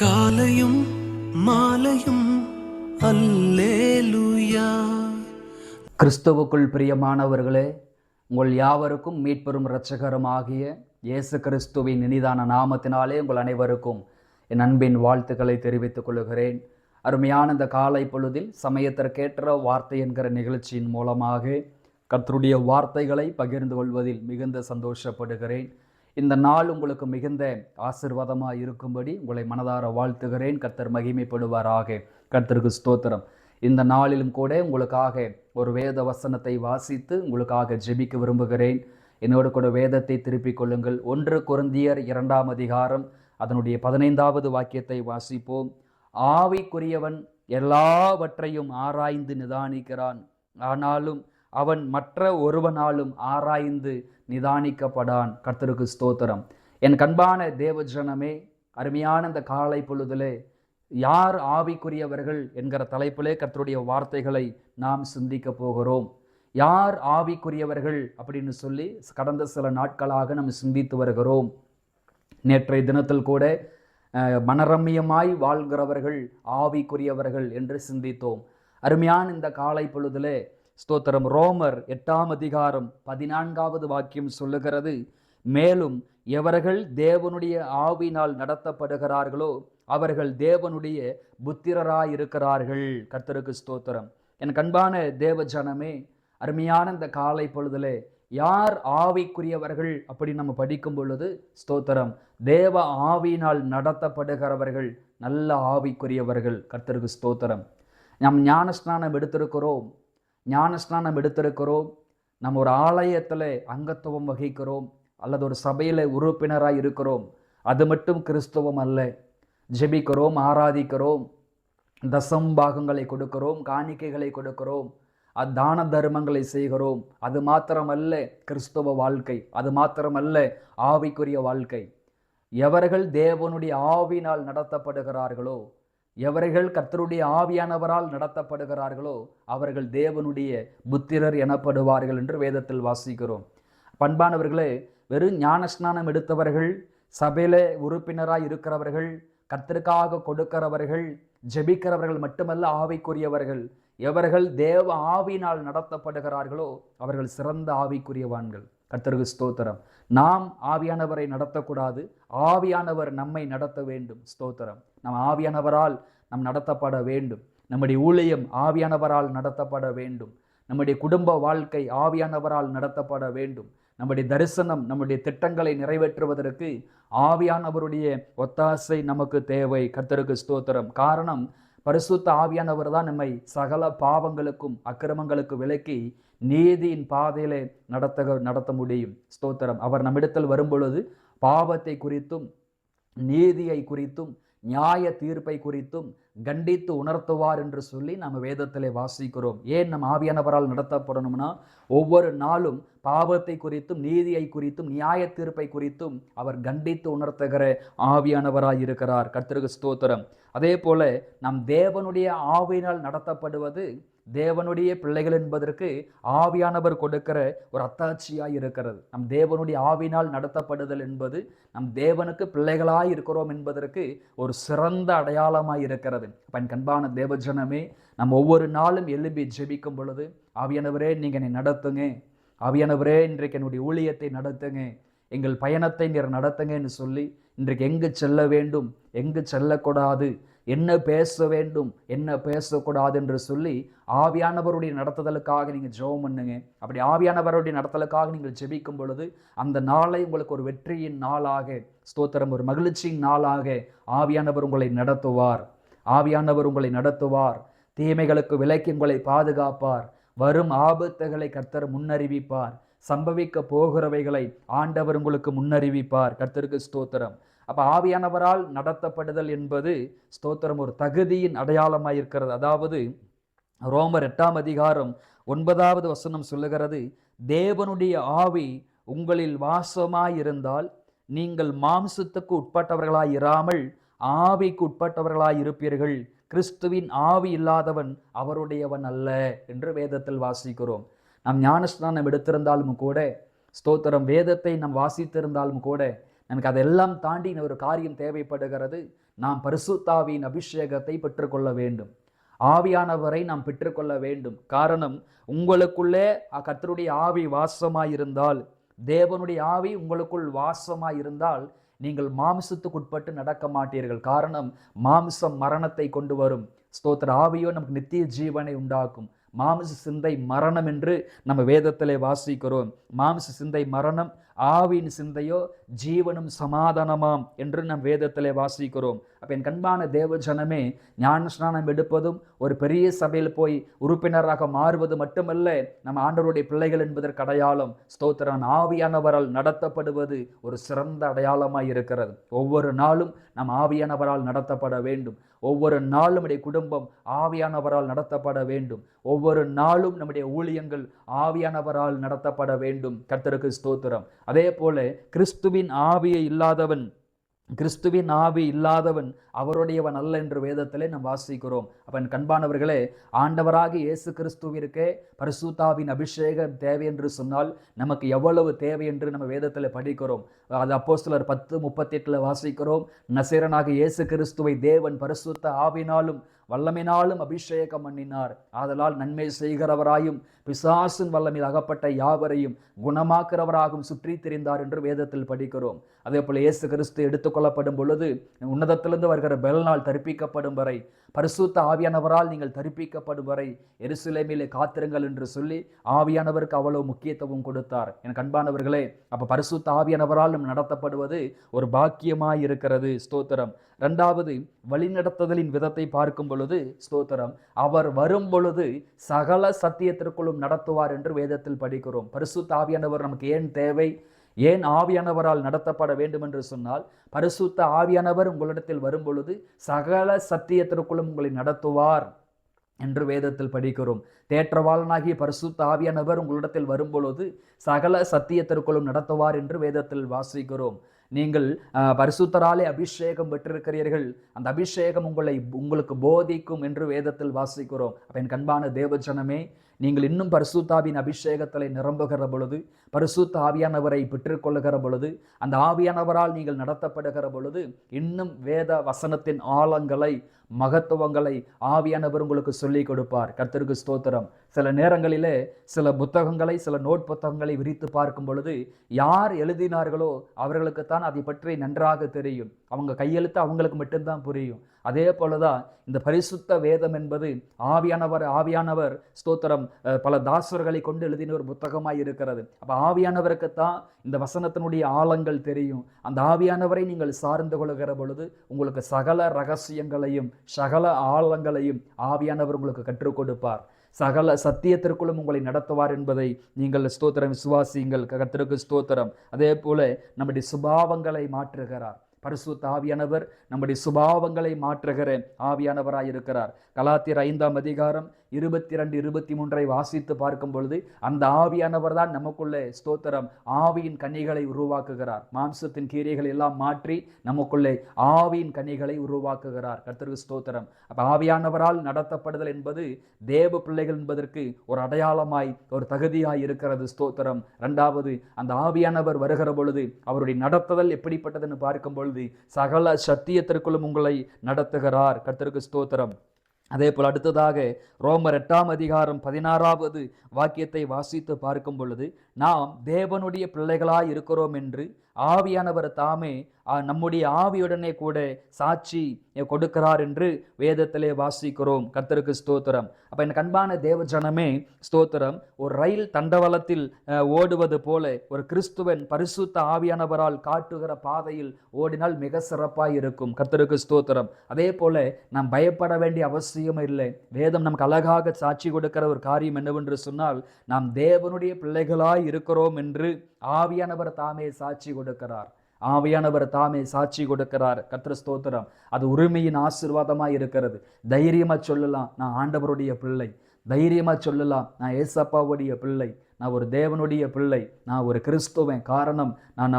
காலையும் மாலையும் அல்லேலூயா. கிறிஸ்துவுக்குள் பிரியமானவர்களே, உங்கள் யாவருக்கும் மீட்பெரும் இரட்சகருமாகிய இயேசு கிறிஸ்துவின் இனிதான நாமத்தினாலே உங்கள் அனைவருக்கும் என் அன்பின் வாழ்த்துக்களை தெரிவித்துக் கொள்கிறேன். அருமையான இந்த காலை பொழுதில் சமயத்திற்கேற்ற வார்த்தை என்கிற நிகழ்ச்சியின் மூலமாக கர்த்தருடைய வார்த்தைகளை பகிர்ந்து கொள்வதில் மிகுந்த சந்தோஷப்படுகிறேன். இந்த நாள் உங்களுக்கு மிகுந்த ஆசீர்வாதமாக இருக்கும்படி உங்களை மனதார வாழ்த்துகிறேன். கர்த்தர் மகிமைப்படுவாராக. கர்த்தருக்கு ஸ்தோத்திரம். இந்த நாளிலும் கூட உங்களுக்காக ஒரு வேத வசனத்தை வாசித்து உங்களுக்காக ஜெபிக்க விரும்புகிறேன். என்னோடு கூட வேதத்தை திருப்பிக் கொள்ளுங்கள். 1 கொரிந்தியர் 2ஆம் அதிகாரம் அதனுடைய 15வது வாக்கியத்தை வாசிப்போம். ஆவிக்குரியவன் எல்லாவற்றையும் ஆராய்ந்து நிதானிக்கிறான், ஆனாலும் அவன் மற்ற ஒருவனாலும் ஆராய்ந்து நிதானிக்கப்படான். கர்த்தருக்கு ஸ்தோத்திரம். என் கண்பான தேவஜனமே, அருமையான இந்த காலை பொழுதிலே யார் ஆவிக்குரியவர்கள் என்கிற தலைப்பிலே கர்த்தருடைய வார்த்தைகளை நாம் சிந்திக்க போகிறோம். யார் ஆவிக்குரியவர்கள் அப்படின்னு சொல்லி கடந்த சில நாட்களாக நம்ம சிந்தித்து வருகிறோம். நேற்றைய தினத்தில் கூட மனரம்யமாய் வாழ்கிறவர்கள் ஆவிக்குரியவர்கள் என்று சிந்தித்தோம். அருமையான இந்த காலை பொழுதிலே ஸ்தோத்திரம். ரோமர் 8ஆம் அதிகாரம் 14வது வாக்கியம் சொல்லுகிறது, மேலும் எவர்கள் தேவனுடைய ஆவியினால் நடத்தப்படுகிறார்களோ அவர்கள் தேவனுடைய புத்திரராயிருக்கிறார்கள். கர்த்தருக்கு ஸ்தோத்திரம். என் கண்பான தேவ ஜனமே, அருமையான இந்த காலை பொழுதிலே யார் ஆவிக்குரியவர்கள் அப்படி நம்ம படிக்கும் பொழுது ஸ்தோத்திரம், தேவ ஆவியினால் நடத்தப்படுகிறவர்கள் நல்ல ஆவிக்குரியவர்கள். கர்த்தருக்கு ஸ்தோத்திரம். நாம் ஞானஸ்நானம் எடுத்திருக்கிறோம். நம்ம ஒரு ஆலயத்தில் அங்கத்துவம் வகிக்கிறோம் அல்லது ஒரு சபையில் உறுப்பினராக இருக்கிறோம். அது மட்டும் கிறிஸ்துவம் அல்ல. ஜெபிக்கிறோம், ஆராதிக்கிறோம், தசம்பாகங்களை கொடுக்கிறோம், காணிக்கைகளை கொடுக்கிறோம், தான தர்மங்களை செய்கிறோம். அது மாத்திரமல்ல கிறிஸ்துவ வாழ்க்கை, அது மாத்திரமல்ல ஆவிக்குரிய வாழ்க்கை. எவர்கள் தேவனுடைய ஆவியினால் நடத்தப்படுகிறார்களோ, எவர்கள் கர்த்தருடைய ஆவியானவரால் நடத்தப்படுகிறார்களோ அவர்கள் தேவனுடைய புத்திரர் எனப்படுவார்கள் என்று வேதத்தில் வாசிக்கிறோம். பண்பானவர்களே, வெறும் ஞானஸ்நானம் எடுத்தவர்கள், சபையில உறுப்பினராய் இருக்கிறவர்கள், கர்த்தருக்காக கொடுக்கிறவர்கள், ஜெபிக்கிறவர்கள் மட்டுமல்ல ஆவிக்குரியவர்கள். எவர்கள் தேவ ஆவியினால் நடத்தப்படுகிறார்களோ அவர்கள் சிறந்த ஆவிக்குரியவான்கள். கர்த்தருக்கு ஸ்தோத்திரம். நாம் ஆவியானவரை நடத்தக்கூடாது, ஆவியானவர் நம்மை நடத்த வேண்டும். ஸ்தோத்திரம். நம் ஆவியானவரால் நாம் நடத்தப்பட வேண்டும். நம்முடைய ஊழியம் ஆவியானவரால் நடத்தப்பட வேண்டும். நம்முடைய குடும்ப வாழ்க்கை ஆவியானவரால் நடத்தப்பட வேண்டும். நம்முடைய தரிசனம், நம்முடைய திட்டங்களை நிறைவேற்றுவதற்கு ஆவியானவருடைய ஒத்தாசை நமக்கு தேவை. கர்த்தருக்கு ஸ்தோத்திரம். காரணம், பரிசுத்த ஆவியானவர் தான் நம்மை சகல பாவங்களுக்கும் அக்கிரமங்களுக்கும் விலக்கி நீதியின் பாதையிலே நடத்த முடியும். ஸ்தோத்திரம். அவர் நம்மிடத்தில் வரும்பொழுது பாவத்தை குறித்தும் நீதியை குறித்தும் நியாய தீர்ப்பை குறித்தும் கண்டித்து உணர்த்துவார் என்று சொல்லி நம்ம வேதத்திலே வாசிக்கிறோம். ஏன் நம்ம ஆவியானவரால் நடத்தப்படணும்னா, ஒவ்வொரு நாளும் பாவத்தை குறித்தும் நீதியை குறித்தும் நியாய தீர்ப்பை குறித்தும் அவர் கண்டித்து உணர்த்துகிற ஆவியானவராய் இருக்கிறார். கர்த்தருக்கு ஸ்தோத்திரம். அதே போல நம் தேவனுடைய ஆவியினால் நடத்தப்படுவது தேவனுடைய பிள்ளைகள் என்பதற்கு ஆவியானவர் கொடுக்கிற ஒரு அத்தாட்சியாய் இருக்கிறது. நம் தேவனுடைய ஆவியினால் நடத்தப்படுதல் என்பது நம் தேவனுக்கு பிள்ளைகளாய் இருக்கிறோம் என்பதற்கு ஒரு சிறந்த அடையாளமாய் இருக்கிறது. அப்ப கண்பான தேவஜனமே, நம்ம ஒவ்வொரு நாளும் எழுப்பி ஜெபிக்கும் பொழுது, ஆவியானவரே நீங்க என்னை நடத்துங்க, ஆவியானவரே இன்றைக்கு என்னுடைய ஊழியத்தை நடத்துங்க, எங்கள் பயணத்தை நீர் நடத்துங்கன்னு சொல்லி இன்றைக்கு எங்கு செல்ல வேண்டும், எங்கு செல்லக்கூடாது, என்ன பேச வேண்டும், என்ன பேசக்கூடாது என்று சொல்லி ஆவியானவருடைய நடத்துதலுக்காக நீங்கள் ஜெபம் பண்ணுங்க. அப்படி ஆவியானவருடைய நடத்தலுக்காக நீங்கள் ஜெபிக்கும் பொழுது அந்த நாளை உங்களுக்கு ஒரு வெற்றியின் நாளாக, ஸ்தோத்திரம், ஒரு மகிழ்ச்சியின் நாளாக ஆவியானவர் உங்களை நடத்துவார். ஆவியானவர் உங்களை நடத்துவார். தீமைகளுக்கு விலக்கி உங்களை பாதுகாப்பார். வரும் ஆபத்துகளை கர்த்தர் முன்னறிவிப்பார். சம்பவிக்க போகிறவைகளை ஆண்டவர் உங்களுக்கு முன்னறிவிப்பார். கர்த்தருக்கு ஸ்தோத்திரம். அப்ப ஆவியானவரால் நடத்தப்படுதல் என்பது ஸ்தோத்திரம் ஒரு தகுதியின் அடையாளமாய் இருக்கிறது. அதாவது ரோமர் 8ஆம் அதிகாரம் 9வது வசனம் சொல்லுகிறது, தேவனுடைய ஆவி உங்களில் வாசமாயிருந்தால் நீங்கள் மாம்சத்துக்கு உட்பட்டவர்களாய் இராமல் ஆவிக்கு உட்பட்டவர்களாய் இருப்பீர்கள். கிறிஸ்துவின் ஆவி இல்லாதவன் அவருடையவன் அல்ல என்று வேதத்தில் வாசிக்கிறோம். நாம் ஞானஸ்நானம் எடுத்திருந்தாலும் கூட, ஸ்தோத்திரம், வேதத்தை நாம் வாசித்திருந்தாலும் கூட நமக்கு அதெல்லாம் தாண்டி ஒரு காரியம் தேவைப்படுகிறது. நாம் பரிசுத்தாவியின் அபிஷேகத்தை பெற்றுக்கொள்ள வேண்டும். ஆவியானவரை நாம் பெற்றுக்கொள்ள வேண்டும். காரணம், உங்களுக்குள்ளே கர்த்தருடைய ஆவி வாசமாயிருந்தால், தேவனுடைய ஆவி உங்களுக்குள் வாசமாயிருந்தால் நீங்கள் மாம்சத்துக்குட்பட்டு நடக்க மாட்டீர்கள். காரணம், மாம்சம் மரணத்தை கொண்டு வரும். ஸ்தோத்திர. ஆவியோ நமக்கு நித்திய ஜீவனை உண்டாக்கும். மாம்ச சிந்தை மரணம் என்று நம்ம வேதத்திலே வாசிக்கிறோம். மாம்ச சிந்தை மரணம், ஆவியின் சிந்தையோ ஜீவனும் சமாதானமாம் என்று நம் வேதத்திலே வாசிக்கிறோம். அப்ப என் கண்பான தேவ ஜனமே, ஞான ஸ்நானம் எடுப்பதும் ஒரு பெரிய சபையில் போய் உறுப்பினராக மாறுவது மட்டுமல்ல நம்ம ஆண்டவருடைய பிள்ளைகள் என்பதற்கு அடையாளம். ஸ்தோத்திரன். ஆவியானவரால் நடத்தப்படுவது ஒரு சிறந்த அடையாளமாய் இருக்கிறது. ஒவ்வொரு நாளும் நம் ஆவியானவரால் நடத்தப்பட வேண்டும். ஒவ்வொரு நாளும் நம்முடைய குடும்பம் ஆவியானவரால் நடத்தப்பட வேண்டும். ஒவ்வொரு நாளும் நம்முடைய ஊழியங்கள் ஆவியானவரால் நடத்தப்பட வேண்டும். கர்த்தருக்கு ஸ்தோத்திரம். அதே போல கிறிஸ்துவின் ஆவி இல்லாதவன் அவருடையவன் அல்ல என்று வேதத்திலே நாம் வாசிக்கிறோம். அப்ப என் கண்பானவர்களே, ஆண்டவராக இயேசு கிறிஸ்துவிற்கே பரிசுத்தாவின் அபிஷேகம் தேவை என்று சொன்னால் நமக்கு எவ்வளவு தேவை என்று நம்ம வேதத்தில் படிக்கிறோம். அது அப்போஸ்தலர் 10:38 வாசிக்கிறோம். நசரேயனாக இயேசு கிறிஸ்துவை தேவன் பரிசுத்த ஆவினாலும் வல்லமையினாலும் அபிஷேகம் பண்ணினார். ஆதலால் நன்மை செய்கிறவராயும் பிசாசின் வல்லமையில் அகப்பட்ட யாவரையும் குணமாக்குறவராகவும் சுற்றி திரிந்தார் என்று வேதத்தில் படிக்கிறோம். அதே போல இயேசு கிறிஸ்து எடுத்துக்கொள்ளப்படும் பொழுது உன்னதத்திலிருந்து வருகிற பெல்நாள் தரிப்பிக்கப்படும் வரை, பரிசுத்த ஆவியானவரால் நீங்கள் தரிப்பிக்கப்படும் வரை எருசலேமிலே காத்திருங்கள் என்று சொல்லி ஆவியானவருக்கு அவ்வளவு முக்கியத்துவம் கொடுத்தார். என் அன்பானவர்களே, அப்ப பரிசுத்த ஆவியானவரால் நம்ம நடத்தப்படுவது ஒரு பாக்கியமாய் இருக்கிறது. ஸ்தோத்திரம். இரண்டாவது, வழிநடத்துதலின் விதத்தை பார்க்கும் பொழுது ஸ்தோத்திரம், அவர் வரும் பொழுது சகல சத்தியத்திற்குள்ளும் நடத்துவார் என்று வேதத்தில் படிக்கிறோம். பரிசுத்த ஆவியானவர் நமக்கு ஏன் தேவை? ஏன் ஆவியானவரால் நடத்தப்பட வேண்டும் என்று சொன்னால், பரிசுத்த ஆவியானவர் உங்களிடத்தில் வரும் பொழுது சகல சத்தியத்திற்குள்ளும் உங்களை நடத்துவார் என்று வேதத்தில் படிக்கிறோம். தேற்றவாளனாகிய பரிசுத்த ஆவியானவர் உங்களிடத்தில் வரும் பொழுது சகல சத்தியத்திற்குள்ளும் நடத்துவார் என்று வேதத்தில் வாசிக்கிறோம். நீங்கள் பரிசுத்தராலே அபிஷேகம் பெற்றிருக்கிறீர்கள், அந்த அபிஷேகம் உங்களுக்கு போதிக்கும் என்று வேதத்தில் வாசிக்கிறோம். அப்ப என் கண்பான தேவஜனமே, நீங்கள் இன்னும் பரிசுத்தாவின் அபிஷேகத்திலே நிரம்புகிற பொழுது, பரிசுத்த ஆவியானவரை பெற்றுக்கொள்ளுகிற பொழுது, அந்த ஆவியானவரால் நீங்கள் நடத்தப்படுகிற பொழுது இன்னும் வேத வசனத்தின் ஆழங்களை, மகத்துவங்களை ஆவியானவர் உங்களுக்கு சொல்லிக் கொடுப்பார். கர்த்தருக்கு ஸ்தோத்திரம். சில நேரங்களிலே சில புத்தகங்களை, சில நோட் புத்தகங்களை விரித்து பார்க்கும் பொழுது யார் எழுதினார்களோ அவர்களுக்குத்தான் அதை பற்றி நன்றாக தெரியும். அவங்க கையெழுத்து அவங்களுக்கு மட்டும்தான் புரியும். அதே போலதான் இந்த பரிசுத்த வேதம் என்பது ஆவியானவர் ஸ்தோத்திரம் பல தாசர்களை கொண்டு எழுதின ஒரு புத்தகமாய் இருக்கிறது. அப்ப ஆவியானவருக்குத்தான் இந்த வசனத்தினுடைய ஆழங்கள் தெரியும். அந்த ஆவியானவரை நீங்கள் சார்ந்து கொள்கிற பொழுது உங்களுக்கு சகல ரகசியங்களையும் சகல ஆழங்களையும் ஆவியானவர் உங்களுக்கு கற்றுக் கொடுப்பார். சகல சத்தியத்திற்குள்ளும் உங்களை நடத்துவார் என்பதை நீங்கள் ஸ்தோத்திரம் விசுவாசியுங்கள். கர்த்தருக்கு ஸ்தோத்திரம். அதே போல நம்முடைய சுபாவங்களை மாற்றுகிறார். பரிசுத்த ஆவியானவர் நம்முடைய சுபாவங்களை மாற்றுகிற ஆவியானவராய் இருக்கிறார். கலாத்தியர் 5:22-23 வாசித்து பார்க்கும் பொழுது அந்த ஆவியானவர் தான் நமக்குள்ளே ஸ்தோத்திரம் ஆவியின் கனிகளை உருவாக்குகிறார். மாம்சத்தின் கீரைகளை எல்லாம் மாற்றி நமக்குள்ளே ஆவியின் கனிகளை உருவாக்குகிறார். கர்த்தருக்கு ஸ்தோத்திரம். அப்ப ஆவியானவரால் நடத்தப்படுதல் என்பது தேவ பிள்ளைகள் என்பதற்கு ஒரு அடையாளமாய், ஒரு தகுதியாய் இருக்கிறது. ஸ்தோத்திரம். இரண்டாவது, அந்த ஆவியானவர் வருகிற பொழுது அவருடைய நடத்துதல் எப்படிப்பட்டதுன்னு பார்க்கும் பொழுது சகல சத்தியத்திற்குள்ளும் உங்களை நடத்துகிறார். கர்த்தருக்கு ஸ்தோத்திரம். அதே போல் அடுத்ததாக ரோமர் 8:16 வாக்கியத்தை வாசித்து பார்க்கும் பொழுது, நாம் தேவனுடைய பிள்ளைகளாய் இருக்கிறோம் என்று ஆவியானவர் தாமே நம்முடைய ஆவியுடனே கூட சாட்சி கொடுக்கிறார் என்று வேதத்திலே வாசிக்கிறோம். கர்த்தருக்கு ஸ்தோத்திரம். அப்ப என் கண்பான தேவ ஜனமே ஸ்தோத்திரம், ஒரு ரயில் தண்டவாளத்தில் ஓடுவது போல ஒரு கிறிஸ்துவன் பரிசுத்த ஆவியானவரால் காட்டுகிற பாதையில் ஓடினால் மிக சிறப்பாய் இருக்கும். கர்த்தருக்கு ஸ்தோத்திரம். அதே போல நாம் பயப்பட வேண்டிய அவசியம் இல்லை. வேதம் நமக்கு அழகாக சாட்சி கொடுக்கிற ஒரு காரியம் என்னவென்று சொன்னால், நாம் தேவனுடைய பிள்ளைகளாய் இருக்கிறோம் என்று ஆவியானவர் தாமே சாட்சி கொடுக்கிறார். ஆவியானவர் தாமே சாட்சி கொடுக்கிறார். கர்த்தர் ஸ்தோத்திரம். அது உரிமையின் ஆசீர்வாதமாய் இருக்கிறது. தைரியமா சொல்லலாம், நான் ஆண்டவருடைய பிள்ளை. தைரியமா சொல்லலாம், நான் ஏசப்பாவுடைய பிள்ளை. நான் ஒரு தேவனுடைய பிள்ளை, நான் ஒரு கிறிஸ்துவன். காரணம், நான்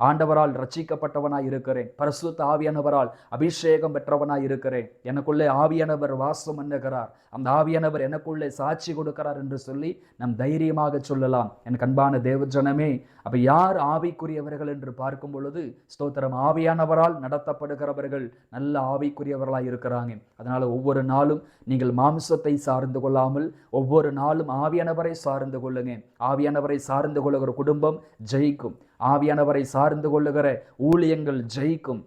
ஆண்டவரால் ரட்சிக்கப்பட்டவனாய் இருக்கிறேன், பரிசுத்த ஆவியானவரால் அபிஷேகம் பெற்றவனாய் இருக்கிறேன், எனக்குள்ளே ஆவியானவர் வாசம் பண்ணுகிறார், அந்த ஆவியானவர் எனக்குள்ளே சாட்சி கொடுக்கிறார் என்று சொல்லி நம் தைரியமாக சொல்லலாம். என் அன்பான தேவஜனமே, அப்ப யார் ஆவிக்குரியவர்கள் என்று பார்க்கும் பொழுது ஸ்தோத்திரம், ஆவியானவரால் நடத்தப்படுகிறவர்கள் நல்ல ஆவிக்குரியவர்களாய் இருக்கிறாங்க. அதனால ஒவ்வொரு நாளும் நீங்கள் மாம்சத்தை சார்ந்து கொள்ளாமல் ஒவ்வொரு நாளும் ஆவியானவரை சார்ந்து கொள்ளுங்க. ஆவியானவரை சார்ந்து கொள்ளுகிற குடும்பம் ஜெயிக்கும். ஆவியானவரை சார்ந்து கொள்ளுகிற ஊழியங்கள் ஜெயிக்கும்.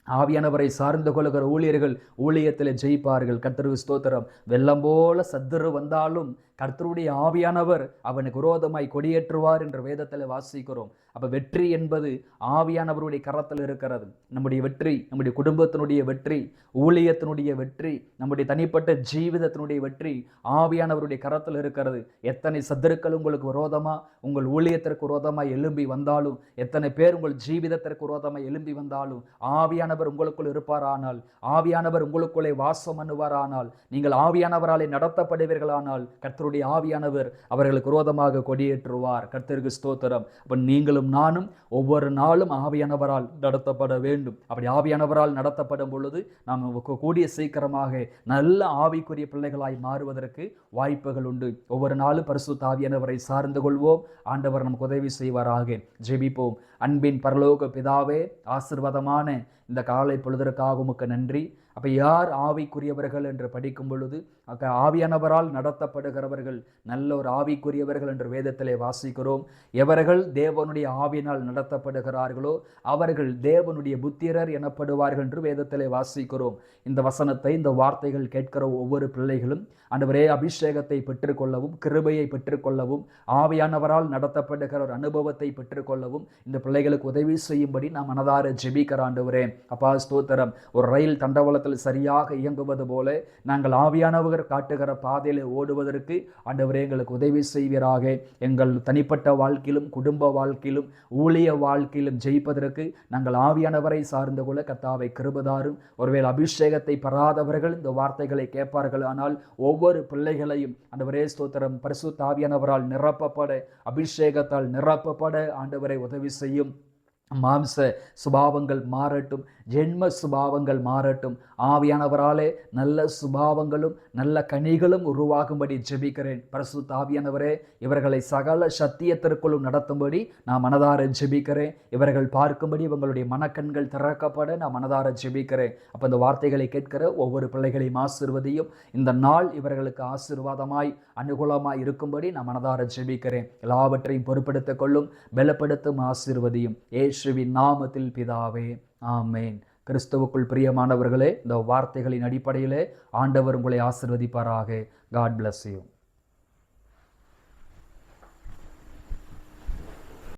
ஆவியானவரை சார்ந்து கொள்ளுகிற ஊழியர்கள் ஊழியத்தில் ஜெயிப்பார்கள். கர்த்தருக்கு ஸ்தோத்திரம். வெள்ளம் போல சத்துரு வந்தாலும் கர்த்தருடைய ஆவியானவர் அவனுக்கு விரோதமாய் கொடியேற்றுவார் என்று வேதத்தில் வாசிக்கிறோம். அப்ப வெற்றி என்பது ஆவியானவருடைய கரத்தில் இருக்கிறது. நம்முடைய வெற்றி, நம்முடைய குடும்பத்தினுடைய வெற்றி, ஊழியத்தினுடைய வெற்றி, நம்முடைய தனிப்பட்ட ஜீவிதத்தினுடைய வெற்றி ஆவியானவருடைய கரத்தில் இருக்கிறது. எத்தனை சத்துருக்கள் உங்களுக்கு விரோதமா, உங்கள் ஊழியத்திற்கு விரோதமா எழும்பி வந்தாலும், எத்தனை பேர் உங்கள் ஜீவிதத்திற்கு விரோதமா எழும்பி வந்தாலும், ஆவியானவர் உங்களுக்குள் இருப்பாரானால், ஆவியானவர் உங்களுக்குள்ளே வாசம் பண்ணுவாரானால், நீங்கள் ஆவியானவராலே நடத்தப்படுவீர்களானால் கர்த்தருடைய ஆவியானவர் அவர்களுக்கு விரோதமாக கொடியேற்றுவார். கர்த்தருக்கு ஸ்தோத்திரம். அப்ப நீங்களும் நானும் ஒவ்வொரு நாளும் ஆவியானவரால் நடத்தப்பட வேண்டும். அப்படி ஆவியானவரால் நடத்தப்படும் பொழுது நாம் கூடிய சீக்கிரமாக நல்ல ஆவிக்குரிய பிள்ளைகளாய் மாறுவதற்கு வாய்ப்புகள் உண்டு. ஒவ்வொரு நாளும் பரிசுத்த ஆவியானவரை சார்ந்து கொள்வோம். ஆண்டவர் நமக்கு உதவி செய்வாராக. ஜெபிப்போம். அன்பின் பரலோக பிதாவே, ஆசீர்வாதமான இந்த காலை பொழுதற்காக உமக்கு நன்றி. அப்ப யார் ஆவிக்குரியவர்கள் என்று படிக்கும் பொழுது ஆவியானவரால் நடத்தப்படுகிறவர்கள் நல்ல ஒரு ஆவிக்குரியவர்கள் என்று வேதத்திலே வாசிக்கிறோம். எவர்கள் தேவனுடைய ஆவியினால் நடத்தப்படுகிறார்களோ அவர்கள் தேவனுடைய புத்திரர் எனப்படுவார்கள் என்று வேதத்திலே வாசிக்கிறோம். இந்த வசனத்தை, இந்த வார்த்தைகள் கேட்கிற ஒவ்வொரு பிள்ளைகளும் ஆண்டவரே அபிஷேகத்தை பெற்றுக்கொள்ளவும், கிருபையை பெற்றுக்கொள்ளவும், ஆவியானவரால் நடத்தப்படுகிற ஒரு அனுபவத்தை பெற்றுக்கொள்ளவும் இந்த பிள்ளைகளுக்கு உதவி செய்யும்படி நாம் மனதார ஜெபிக்கிற ஆண்டவரே. அப்பா ஸ்தோத்திரம். ஒரு ரயில் தண்டவாளத்தில் சரியாக இயங்குவது போல நாங்கள் ஆவியானவர் காட்டுகிற பாதையிலே ஓடுவதற்கு ஆண்டவரே எங்களுக்கு உதவி செய்வீராக. எங்கள் தனிப்பட்ட வாழ்க்கையிலும், குடும்ப வாழ்க்கையிலும், ஊழிய வாழ்க்கையிலும் ஜெயிப்பதற்கு நாங்கள் ஆவியானவரை சார்ந்து கொள்ள கர்த்தாவை கிருபைதாரும். ஒருவேளை அபிஷேகத்தை பெறாதவர்கள் இந்த வார்த்தைகளை கேட்பார்கள். ஆனால் ஒவ்வொரு பிள்ளைகளையும் ஆண்டவரே ஸ்தோத்திரம் பரிசுத்த ஆவியானவரால் நிரப்பப்பட, அபிஷேகத்தால் நிரப்பப்பட ஆண்டவரை உதவி செய்யும். மாம்ச சுபாவங்கள் மாறட்டும், ஜென்ம சுபாவங்கள் மாறட்டும். ஆவியானவராலே நல்ல சுபாவங்களும் நல்ல கனிகளும் உருவாகும்படி ஜெபிக்கிறேன். பரிசுத்த ஆவியானவரே, இவர்களை சகல சத்தியத்திற்குள்ளும் நடத்தும்படி நான் மனதார ஜெபிக்கிறேன். இவர்கள் பார்க்கும்படி இவங்களுடைய மனக்கண்கள் திறக்கப்பட நான் மனதார ஜெபிக்கிறேன். அப்போ இந்த வார்த்தைகளை கேட்கிற ஒவ்வொரு பிள்ளைகளையும் ஆசீர்வதியும். இந்த நாள் இவர்களுக்கு ஆசீர்வாதமாய் அனுகூலமாய் இருக்கும்படி நான் மனதார ஜெபிக்கிறேன். எல்லாவற்றையும் பொறுப்படுத்திக் கொள்ளும், பலப்படுத்தும், ஆசீர்வதியும். இயேசுவின் நாமத்தில் பிதாவே, ஆமேன். கிறிஸ்துவுக்குள் பிரியமானவர்களே, இந்த வார்த்தைகளின் அடிப்படையிலே ஆண்டவர் உங்களை ஆசீர்வதிப்பாராக. God bless you.